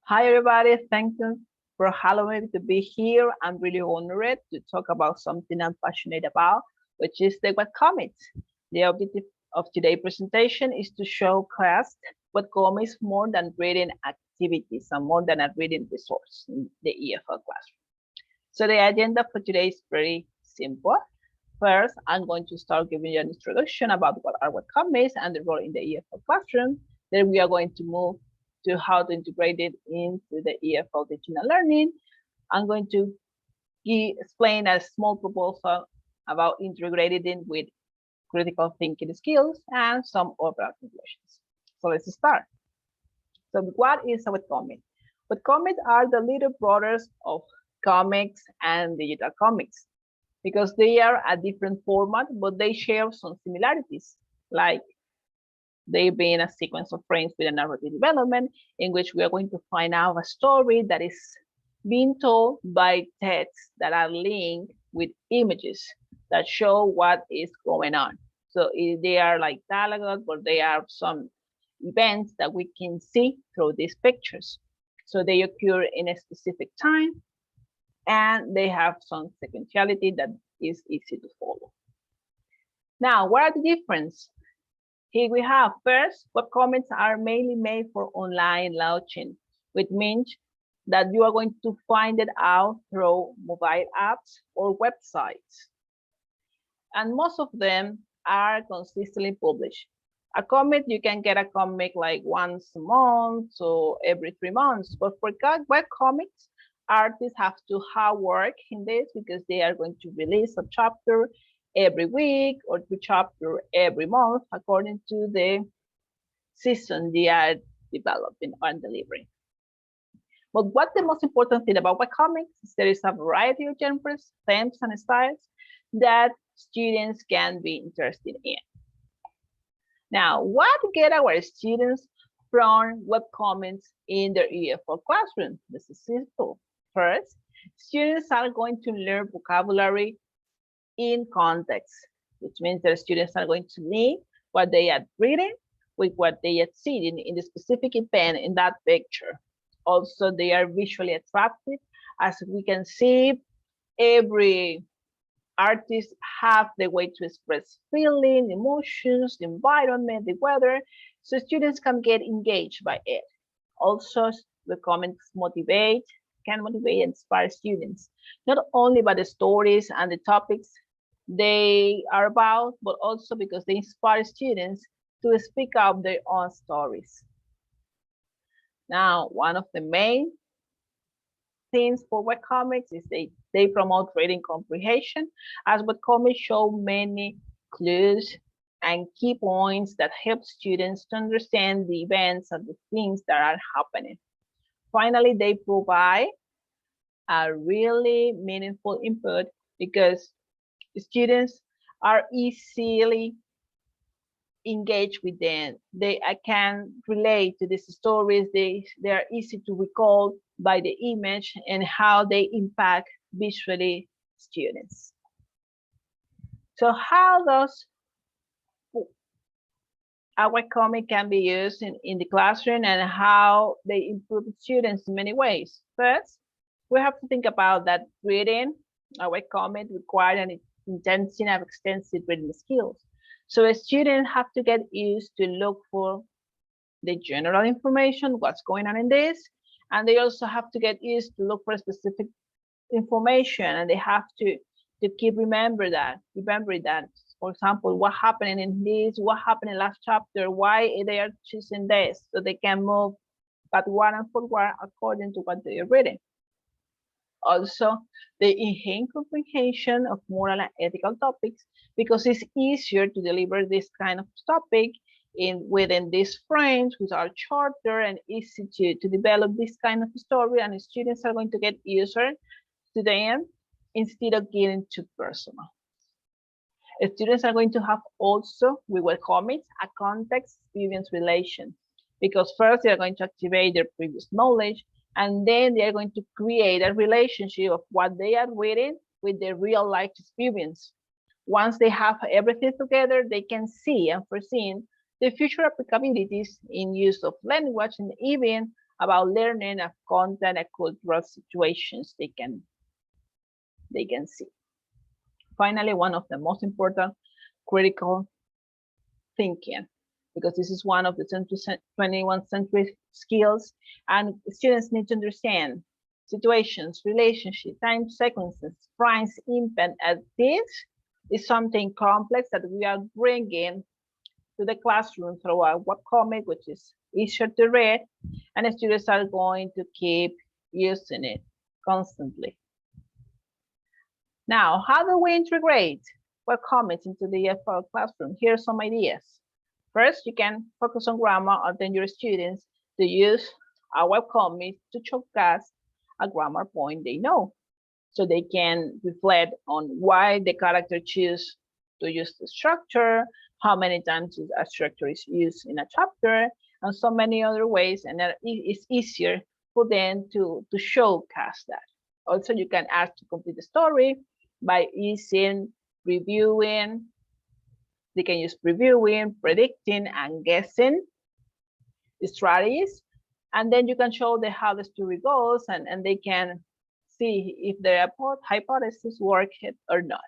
Hi, everybody. Thank you for allowing me to be here. I'm really honored to talk about something I'm passionate about, which is the webcomics. The objective of today's presentation is to show class webcomics more than reading activities and more than a reading resource in the EFL classroom. So the agenda for today is very simple. First, I'm going to start giving you an introduction about what are webcomics and the role in the EFL classroom. Then we are going to move to how to integrate it into the EFL teaching and learning. I'm going to explain a small proposal about integrating it with critical thinking skills and some overall conclusions. So let's start. So what is a webcomic? Webcomics are the little brothers of comics and digital comics because they are a different format, but they share some similarities, like they being a sequence of frames with a narrative development in which we are going to find out a story that is being told by texts that are linked with images that show what is going on. So they are like dialogue, but they are some events that we can see through these pictures. So they occur in a specific time and they have some sequentiality that is easy to follow. Now, what are the differences? Here we have first, webcomics are mainly made for online launching, which means that you are going to find it out through mobile apps or websites. And most of them are consistently published. A comic, you can get a comic like once a month or every 3 months, but for webcomics, artists have to hard work in this because they are going to release a chapter every week or 2 chapters every month according to the season they are developing and delivering. But what's the most important thing about webcomics is there is a variety of genres, themes, and styles that students can be interested in. Now, what get our students from webcomics in their EFL classroom? This is simple. First, students are going to learn vocabulary in context, which means that students are going to link what they are reading with what they are seeing in the specific event in that picture. Also, they are visually attractive. As we can see, every artist have the way to express feeling, emotions, the environment, the weather, so students can get engaged by it. Also, the comics can motivate and inspire students, not only by the stories and the topics they are about, but also because they inspire students to speak out their own stories. Now, one of the main things for webcomics is they promote reading comprehension, as webcomics show many clues and key points that help students to understand the events and the things that are happening. Finally, they provide a really meaningful input because students are easily engaged with them. They can relate to these stories. They are easy to recall by the image and how they impact visually students. So how does a webcomic can be used in the classroom and how they improve students in many ways? First, we have to think about that reading a webcomic requires an intensive and extensive reading skills. So a student have to get used to look for the general information, what's going on in this, and they also have to get used to look for specific information, and they have to keep remembering that. For example, what happened in this, what happened in last chapter, why they are choosing this, so they can move backward and forward according to what they are reading. Also, the enhanced comprehension of moral and ethical topics because it's easier to deliver this kind of topic within these frames, which are shorter and easy to develop this kind of story, and students are going to get used to them instead of getting too personal. Students are going to have also, with webcomics, a context experience relation, because first they are going to activate their previous knowledge, and then they are going to create a relationship of what they are reading with their real life experience. Once they have everything together, they can see and foresee the future applicabilities in use of language and even about learning of content and cultural situations they can see. Finally, one of the most important, critical thinking, because this is one of the 21st century skills, and students need to understand situations, relationship, time sequences, primes, impact, and this is something complex that we are bringing to the classroom through our webcomic, which is easier to read, and students are going to keep using it constantly. Now, how do we integrate webcomics into the FL classroom? Here are some ideas. First, you can focus on grammar or then your students to use a webcomic to showcase a grammar point they know. So they can reflect on why the character choose to use the structure, how many times a structure is used in a chapter, and so many other ways, and that it's easier for them to showcase that. Also, you can ask to complete the story by using reviewing. They can use reviewing, predicting, and guessing strategies. And then you can show them how the story goes, and they can see if their hypothesis worked or not.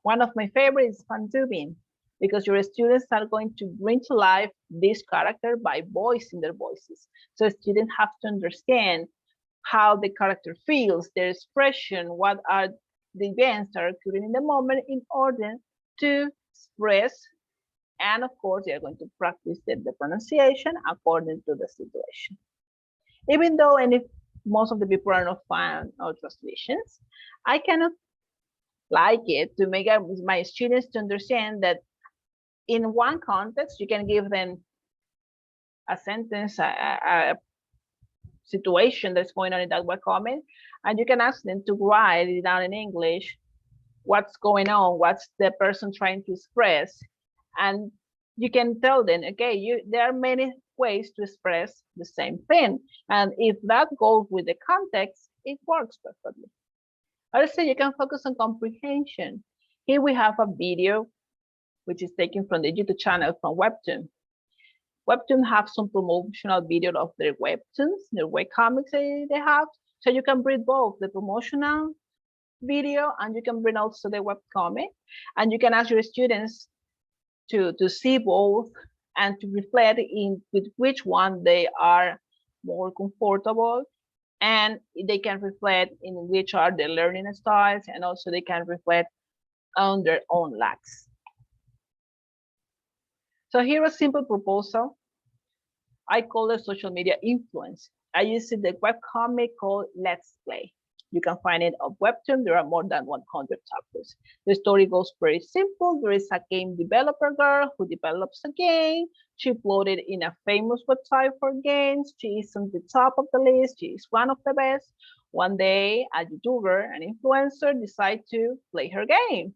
One of my favorites is fan dubbing, because your students are going to bring to life this character by voicing their voices. So students have to understand how the character feels, their expression, what are the events that are occurring in the moment in order to express. And of course, they are going to practice the pronunciation according to the situation. Even though most of the people are not fan of translations, I cannot like it to make my students to understand that in one context, you can give them a sentence, a situation that's going on in that webcomic, and you can ask them to write it down in English, what's going on, what's the person trying to express, and you can tell them, okay, there are many ways to express the same thing, and if that goes with the context, it works perfectly. Also, you can focus on comprehension. Here we have a video which is taken from the YouTube channel from Webtoon. Webtoon have some promotional video of their webtoons, their webcomics they have. So you can bring both the promotional video and you can bring also the webcomic. And you can ask your students to see both and to reflect in with which one they are more comfortable. And they can reflect in which are their learning styles, and also they can reflect on their own lacks. So here a simple proposal. I call it social media influence. I use the webcomic called Let's Play. You can find it on Webtoon. There are more than 100 chapters. The story goes very simple. There is a game developer girl who develops a game. She uploaded in a famous website for games. She is on the top of the list. She is one of the best. One day, a YouTuber, an influencer, decides to play her game.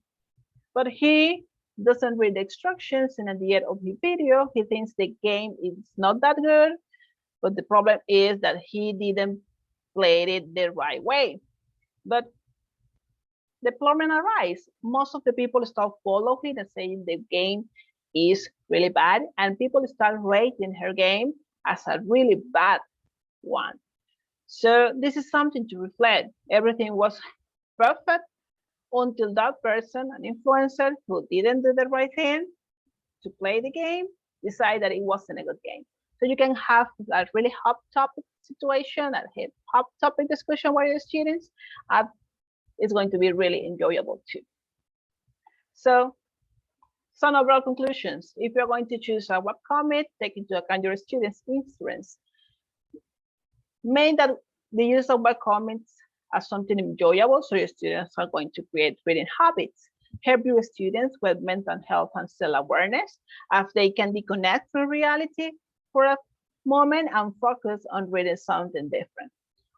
But he doesn't read the instructions, and at the end of the video, he thinks the game is not that good. But the problem is that he didn't play it the right way. But the problem arises. Most of the people start following and saying the game is really bad, and people start rating her game as a really bad one. So this is something to reflect. Everything was perfect until that person, an influencer who didn't do the right thing to play the game, decided that it wasn't a good game. So you can have a really hot topic situation, a hot topic discussion with your students. It's going to be really enjoyable too. So some overall conclusions. If you're going to choose a webcomic, take into account your students' interests. Make that the use of webcomics as something enjoyable, so your students are going to create reading habits. Help your students with mental health and self-awareness, as they can disconnect from reality for a moment and focus on reading something different.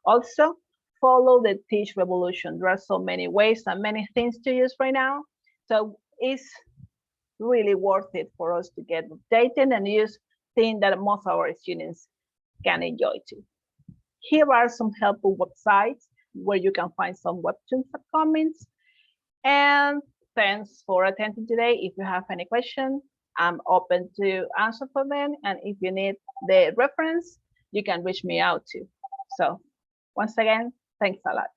Also, follow the Teach Revolution. There are so many ways and many things to use right now. So it's really worth it for us to get updated and use things that most of our students can enjoy too. Here are some helpful websites where you can find some Webtoon comments. And thanks for attending today. If you have any questions, I'm open to answer for them. And if you need the reference, you can reach me out to. So once again, thanks a lot.